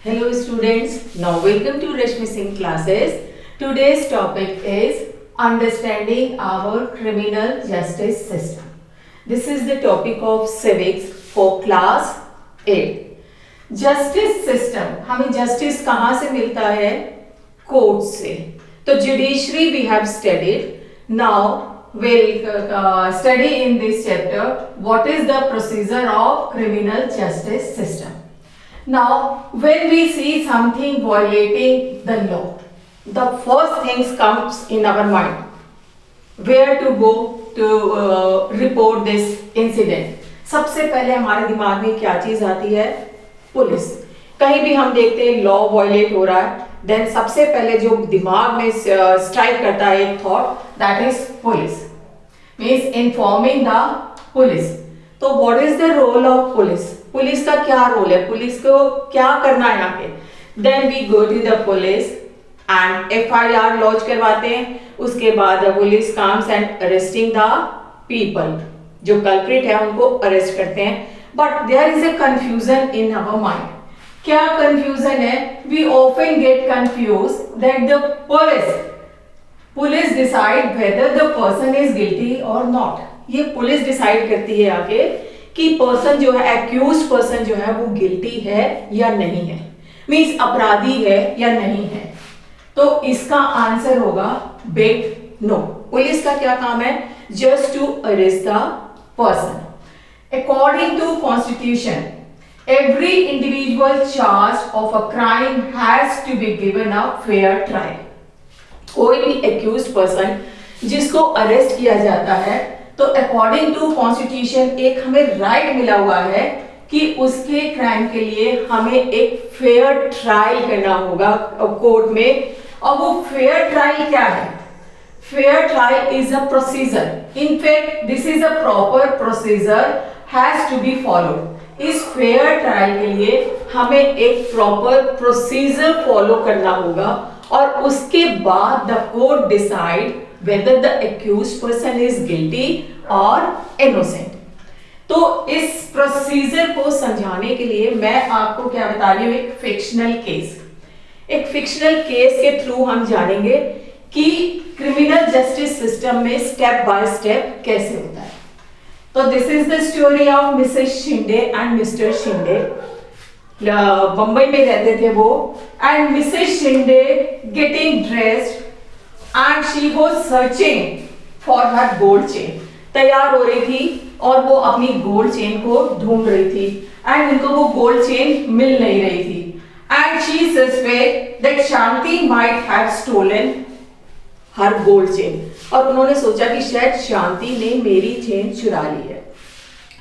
Hello students, now welcome to Rashmi Singh classes. Today's topic is understanding our criminal justice system. This is the topic of civics for class 8. Justice system, हमें justice कहाँ से मिलता है? Court से. तो judiciary we have studied. Now we'll study in this chapter what is the procedure of criminal justice system. Now, when we see something violating the law, the first things comes in our mind. Where to go to report this incident? सबसे पहले हमारे दिमाग में क्या चीज आती है? Police. कहीं भी हम देखते हैं लॉ वायलेट हो रहा है, देन सबसे पहले जो दिमाग में स्ट्राइक करता है एक thought, that is police. Means informing the police. तो what is the role of police? Police का क्या रोल है? पुलिस को क्या करना है यहाँ पे? Then we go to the police and FIR launch करवाते हैं. उसके बाद police comes and arresting the people. जो कल्प्रिट है उनको अरेस्ट करते हैं. But there is a confusion in our mind. क्या कंफ्यूजन है? We often get confused that the police decide whether the person is guilty और नॉट. ये police decide करती है आगे कि पर्सन जो है, एक्यूज्ड पर्सन जो है वो गिल्टी है या नहीं है, मींस अपराधी है या नहीं है. तो इसका आंसर होगा बिग नो. पुलिस का क्या काम है? Just to arrest the person. According to constitution, every individual charged of a crime has to be given a fair trial. कोई भी accused person जिसको अरेस्ट किया जाता है, तो अकॉर्डिंग टू कॉन्स्टिट्यूशन एक हमें राइट मिला हुआ है कि उसके क्राइम के लिए हमें एक फेयर ट्रायल करना होगा कोर्ट में. और वो फेयर ट्रायल क्या है? Fair trial is a procedure. In fact this is a proper procedure has to be followed. इस फेयर ट्रायल के लिए हमें एक प्रॉपर प्रोसीजर फॉलो करना होगा और उसके बाद the court decide whether the accused person is guilty or innocent. तो इस प्रोसीजर को समझाने के लिए मैं आपको क्या बता रही हूँ, एक फिक्शनल केस. एक फिक्शनल केस के थ्रू हम जानेंगे कि क्रिमिनल जस्टिस सिस्टम में स्टेप बाय स्टेप कैसे होता है. तो this is the story of Mrs Shinde and Mr Shinde. Bombay में रहते थे वो, and Mrs Shinde getting dressed and she was searching for her gold chain. तैयार हो रही थी और वो अपनी गोल्ड चेन को ढूंढ रही थी एंड उनको वो गोल्ड चेन मिल नहीं रही थी. And she suspect that Shanti might have stolen her gold chain. और उन्होंने सोचा कि शायद शांति ने मेरी चेन चुरा ली है.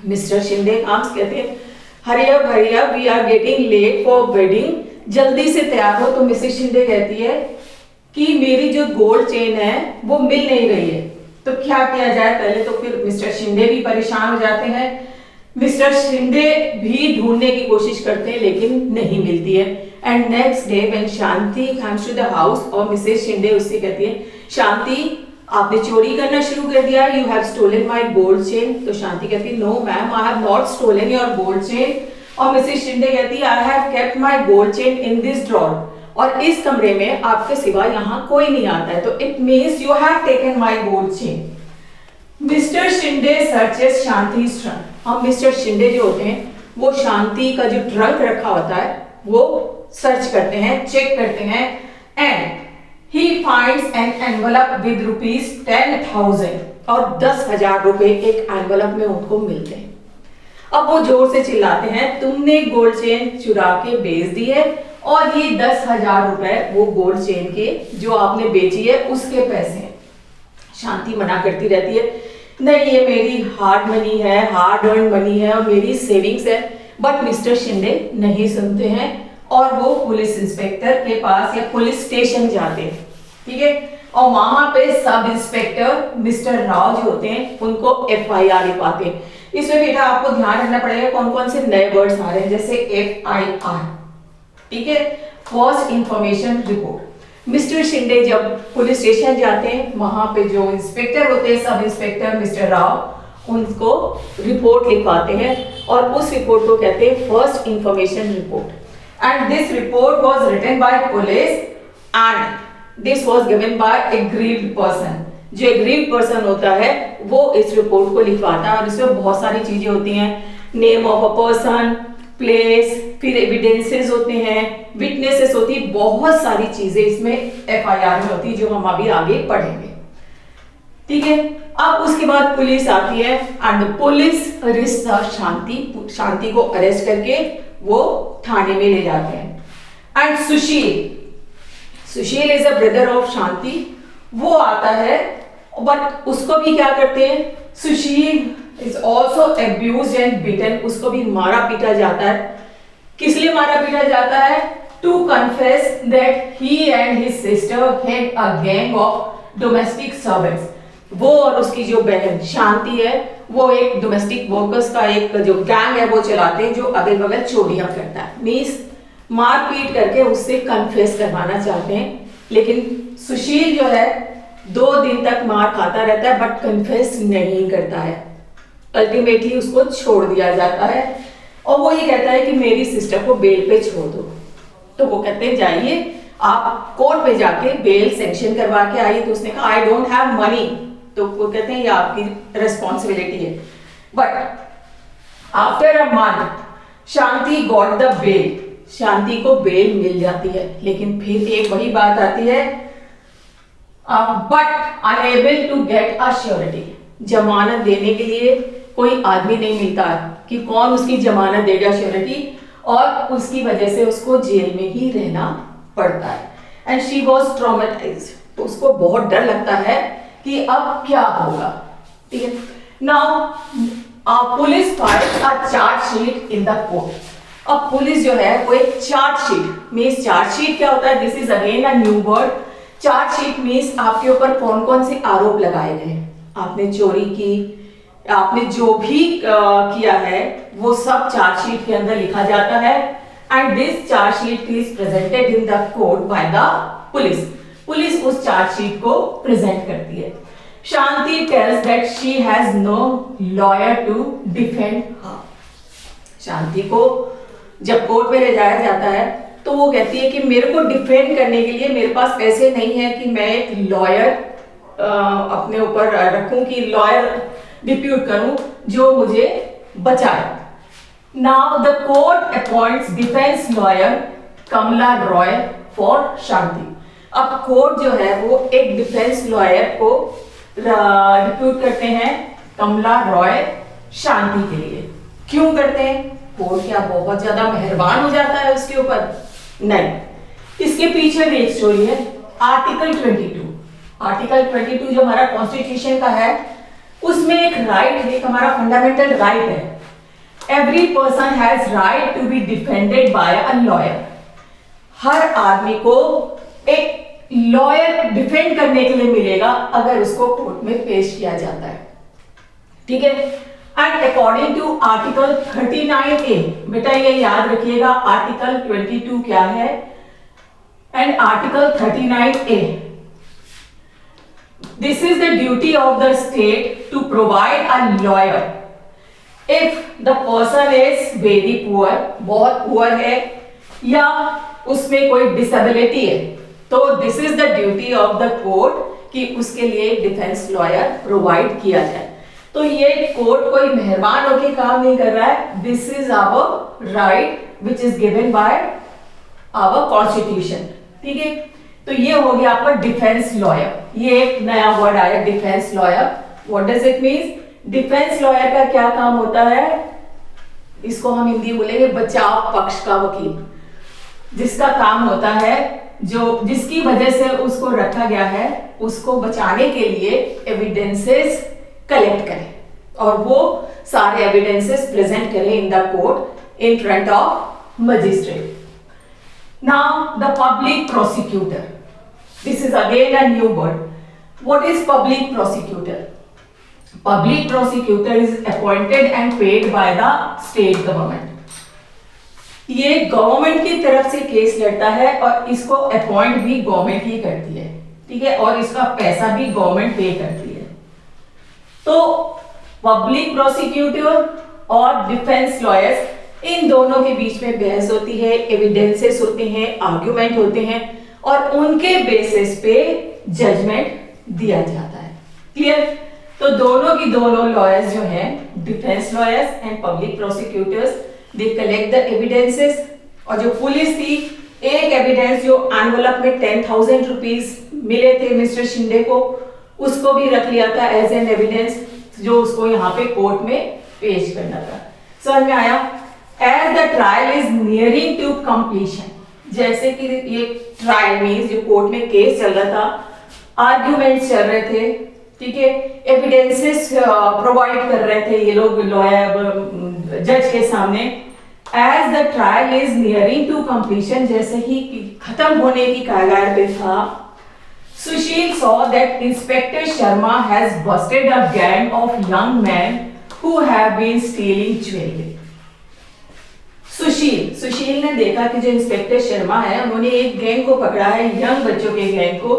मिस्टर शिंदे काम्स कहते हैं, Hariya Bhariya we are getting late for wedding. जल्दी से तैयार हो. तो मिसेस शिंदे कहती है कि मेरी जो गोल्ड चेन है वो मिल नहीं रही है. तो क्या किया जाए? पहले तो फिर मिस्टर शिंदे भी परेशान हो जाते हैं. मिस्टर शिंदे भी ढूंढने की कोशिश करते हैं लेकिन नहीं मिलती है. And next day when Shanti comes to the house, और मिसेस शिंदे उससे कहती है, शांति आपने चोरी करना शुरू कर दिया, you have stolen my gold chain. तो शांति कहती है, no ma'am, I have not stolen your gold chain. और मिसेस शिंदे कहती है, I have kept my gold chain in this drawer. और इस कमरे में आपके सिवा यहाँ कोई नहीं आता है, तो it means you have taken my gold chain. Mister Shinde searches Shanti's trunk. और मिस्टर शिंदे जो होते हैं वो शांति का जो ट्रंक रखा होता है वो सर्च करते हैं, चेक करते हैं, and he finds an envelope with ₹10,000. और 10,000 रुपए एक एनवलप में उनको मिलते हैं. अब वो जोर से चिल्लाते हैं, तुमने गोल्ड चेन चुरा के बेच दी है और ये 10,000 रुपए वो गोल्ड चेन के जो आपने बेची है उसके पैसे हैं. शांति मना करती रहती है, नहीं ये मेरी हार्ड मनी है, हार्ड अर्न मनी है और मेरी सेविंग्स है. बट मिस्टर शिंदे नहीं सुनते हैं और वो पुलिस इंस्पेक्टर के पास या पुलिस स्टेशन जाते हैं. ठीक है. और वहां पे सब इंस्पेक्टर मिस्टर राव जो होते हैं उनको FIR लिखवाते हैं. इसमें बेटा आपको ध्यान रखना पड़ेगा कौन कौन से नए वर्ड्स आ रहे हैं, जैसे FIR. ठीक है. First information report. Mister Shinde जब पुलिस स्टेशन जाते हैं, वहां पे जो इंस्पेक्टर होते हैं, सब इंस्पेक्टर मिस्टर राव, उनको रिपोर्ट लिखवाते हैं और उस रिपोर्ट को कहते हैं first information report. and this report was written by police and this was given by aggrieved person. जो aggrieved person होता है वो इस रिपोर्ट को लिखवाता है और इसमें बहुत सारी चीजें होती हैं, name of a person, place, फिर एविडेंसेस होते हैं, विटनेसेस होती है, बहुत सारी चीजें इसमें एफआईआर में होती है जो हम अभी आगे पढ़ेंगे। ठीक है, अब उसके बाद पुलिस आती है एंड पुलिस अरेस्ट शांति को अरेस्ट करके वो थाने में ले जाते हैं। And Sushil is a brother of Shanti, वो आता है बट उसको भी क्या करते हैं, Sushil is also abused and beaten, उसको भी मारा पीटा जाता है। किस लिए मारा पीटा जाता है? To confess that he and his sister had a gang of domestic servants. वो और उसकी जो बहन शांति है वो एक डोमेस्टिक वर्कर्स का एक जो गैंग है वो चलाते हैं जो अगल बगल चोरियां करता है। मीन्स मारपीट करके उससे कन्फेस करवाना चाहते हैं, लेकिन सुशील जो है 2 दिन तक मार खाता रहता है बट कन्फेस नहीं करता है। अल्टीमेटली उसको छोड़ दिया जाता है और वो ये कहता है कि मेरी सिस्टर को बेल पे छोड़ दो। तो वो कहते हैं जाइए आप कोर्ट पे जाके बेल सैंक्शन करवा के आइए। तो उसने कहा आई डोंट हैव मनी। तो वो कहते हैं ये आपकी रिस्पॉन्सिबिलिटी है। But after a month Shanti got the bail, Shanti को बेल मिल जाती है, लेकिन फिर एक वही बात आती है but unable to get a surety, जमानत देने के लिए कोई आदमी नहीं मिलता कि कौन उसकी जमानत देगा श्योरिटी, और उसकी वजह से उसको जेल में ही रहना पड़ता है। एंड शी वॉज ट्रॉमेटाइज्ड, तो उसको बहुत डर लगता है कि अब क्या होगा। ठीक है, now police files a chargesheet in the court. अब पुलिस जो है वो एक चार्जशीट, मीन्स चार्जशीट क्या होता है, this is again a new word. Chargesheet means आपके ऊपर कौन कौन से आरोप लगाए गए, आपने चोरी की, आपने जो भी किया है वो सब चार्जशीट के अंदर लिखा जाता है। And this chargesheet is presented in the court by the police. Police उस चार्जशीट को प्रेजेंट करती है। Shanti tells that she has no lawyer to defend her. Shanti को जब कोर्ट में ले जाया जाता है तो वो कहती है कि मेरे को डिफेंड करने के लिए मेरे पास पैसे नहीं है कि मैं एक लॉयर अपने ऊपर रखूं, कि लॉयर डिप्यूट करूं जो मुझे बचाए। Now the court appoints defence lawyer Kamla Roy for Shanti. अब कोर्ट जो है वो एक डिफेंस लॉयर को डिप्यूट करते हैं कमला रॉय शांति के लिए। क्यों करते हैं? कोर्ट क्या बहुत ज्यादा मेहरबान हो जाता है उसके ऊपर? नहीं, इसके पीछे भी एक स्टोरी है। आर्टिकल 22, आर्टिकल 22 जो हमारा कॉन्स्टिट्यूशन का है उसमें एक राइट है, एक हमारा फंडामेंटल राइट है। Every person has right to be defended by a lawyer. हर आदमी को एक लॉयर डिफेंड करने के लिए मिलेगा अगर उसको कोर्ट में पेश किया जाता है। ठीक है, and according to article 39A, बेटा ये याद रखिएगा आर्टिकल 22 क्या है and article 39A, this is the duty of the state to provide a lawyer if the person is very poor, बहुत poor है या उसमें कोई डिसेबिलिटी है, तो this is the duty of the court कि उसके लिए डिफेंस लॉयर प्रोवाइड किया जाए। तो ये कोर्ट कोई मेहरबान होकर काम नहीं कर रहा है, this is our right which is given by our constitution. ठीक है, तो ये हो गया आपका डिफेंस लॉयर। ये एक नया वर्ड आया defence lawyer. What does it means? Defence lawyer का क्या काम होता है, इसको हम हिंदी बोलेंगे बचाव पक्ष का वकील, जिसका काम होता है जो जिसकी वजह से उसको रखा गया है उसको बचाने के लिए एविडेंसेस कलेक्ट करें और वो सारे एविडेंसेस प्रेजेंट करें इन the court in front of magistrate. Now the public prosecutor, this is again a new word. What is public prosecutor? Public prosecutor is appointed and paid by the state government. ये government की तरफ से case लड़ता है और इसको appoint भी government ही करती है। ठीक है, और इसका पैसा भी गवर्नमेंट पे करती है। तो पब्लिक प्रोसिक्यूटर और डिफेंस लॉयर्स इन दोनों के बीच में बहस होती है, एविडेंसेस होते हैं, आर्ग्यूमेंट होते हैं और उनके बेसिस पे जजमेंट दिया जाता है। क्लियर? तो दोनों की दोनों लॉयर्स जो हैं, defence lawyers and public prosecutors, they collect the evidences. और जो पुलिस थी, एक एविडेंस जो एनवलप में 10,000 रुपीज मिले थे मिस्टर शिंदे को, उसको भी रख लिया था एज एन एविडेंस, जो उसको यहाँ पे कोर्ट में पेश करना था। समझ में आया? As the trial is nearing to completion, जैसे कि ये ट्रायल मीन्स जो कोर्ट में केस चल रहा था, आर्ग्यूमेंट्स चल रहे थे, ठीक है, एविडेंसेस प्रोवाइड कर रहे थे ये लोग लॉयर जज के सामने। As the trial is nearing to completion, जैसे ही खत्म होने की कगार पे था, सुशील saw that Inspector Sharma has busted a gang of young men who have been stealing jewelry. सुशील ने देखा कि जो इंस्पेक्टर शर्मा है, उन्होंने एक गैंग को पकड़ा है, यंग बच्चों के गैंग को,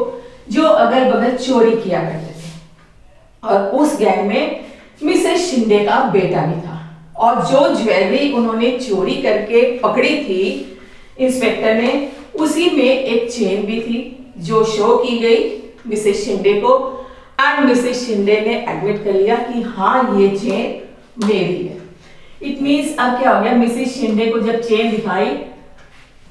जो अगल बगल चोरी किया करते थे। और उस गैंग में मिसेस शिंदे का बेटा भी था। और जो ज्वेलरी उन्होंने चोरी करके पकड़ी थी इंस्पेक्टर ने, उसी में एक चेन भी थी जो शो की गई मिसेस शिंदे को। एंड मिसेस शिंदे ने एडमिट कर लिया कि हाँ, ये चेन मेरी है। इट मीन्स अब क्या हो गया, मिसेस शिंदे को जब चेन दिखाई,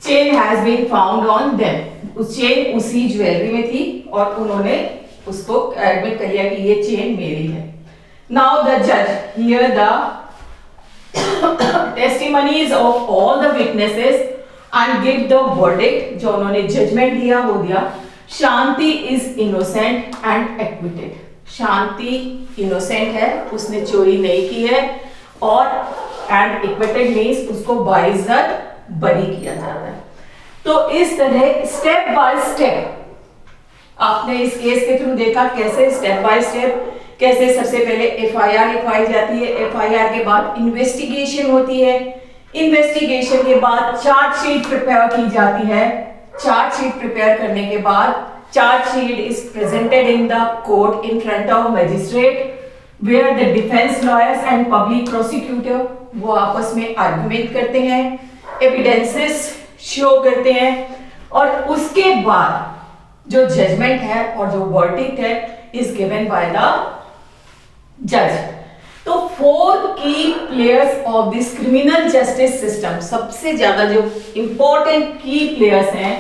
chain has been found on them, उस चेन उसी ज्वेलरी में थी और उन्होंने उसको एडमिट कर लिया कि ये चेन मेरी है। नाउ द जज hear the testimonies of all the witnesses and give the verdict, जो उन्होंने जजमेंट दिया वो दिया, Shanti is innocent and acquitted. Shanti innocent है, उसने चोरी नहीं की है, और एंड इक्विटेड मीन्स उसको बाइज्जत बरी किया जाता है। तो इस तरह स्टेप बाय स्टेप आपने इस केस के थ्रू देखा कैसे स्टेप बाय स्टेप, कैसे सबसे पहले एफआईआर लिखवाई जाती है, एफआईआर के बाद इन्वेस्टिगेशन होती है, इन्वेस्टिगेशन के बाद चार्जशीट प्रिपेयर की जाती है, चार्जशीट प्रिपेयर करने के बाद chargesheet is presented in the court in front of magistrate, where the defense lawyers and public prosecutor वो आपस में आर्गुमेंट करते हैं, एविडेंसेस शो करते हैं, और उसके बाद जो जजमेंट है और जो वर्डिक्ट है इज गिवन बाय द जज। तो 4 key players of this criminal justice system, सबसे ज्यादा जो इंपॉर्टेंट की प्लेयर्स हैं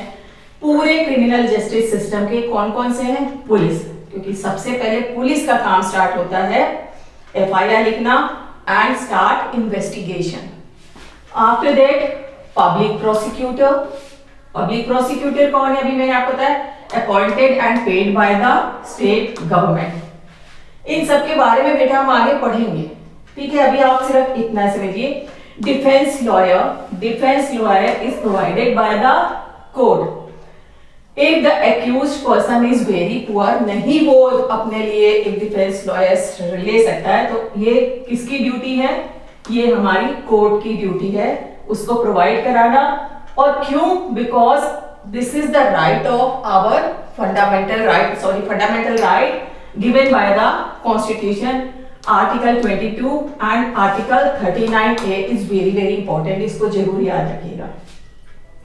पूरे क्रिमिनल जस्टिस सिस्टम के, कौन कौन से हैं? पुलिस, क्योंकि सबसे पहले पुलिस का काम स्टार्ट होता है एफआईआर लिखना and start investigation. After that public prosecutor, public prosecutor कौन है? अभी मैंने आपको बताया, appointed and paid by the state government. इन सब के बारे में बेटा हम आगे पढ़ेंगे, ठीक है? अभी आप सिर्फ इतना समझिए, defence lawyer is provided by the court. If the accused person is very poor, नहीं वो अपने लिए एक डिफेंस लॉयर ले सकता है, तो ये किसकी ड्यूटी है? ये हमारी कोर्ट की ड्यूटी है उसको प्रोवाइड कराना। और क्यों? Because this is the right of our fundamental right given by the constitution. Article 22 and article 39A is very very important, इसको जरूर याद रखिएगा।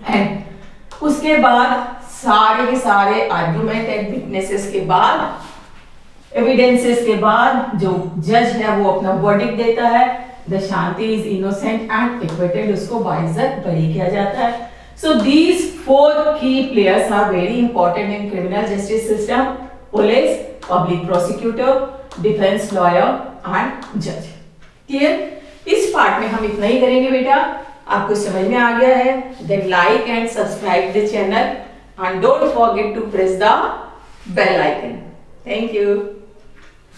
एंड उसके बाद सारे के सारे आर्गुमेंट एंड विटनेसेस के बाद, एविडेंसेस के बाद जो जज है वो अपना वर्डिक्ट देता है, the Shanti is innocent and acquitted, उसको बाइज्जत बरी किया जाता है। सो these 4 key players are very important in criminal justice system: police, public prosecutor, defence lawyer and जज। क्लियर? इस पार्ट में हम इतना ही करेंगे बेटा। आपको समझ में आ गया है? Then like and subscribe the channel and don't forget to press the bell icon. Thank you.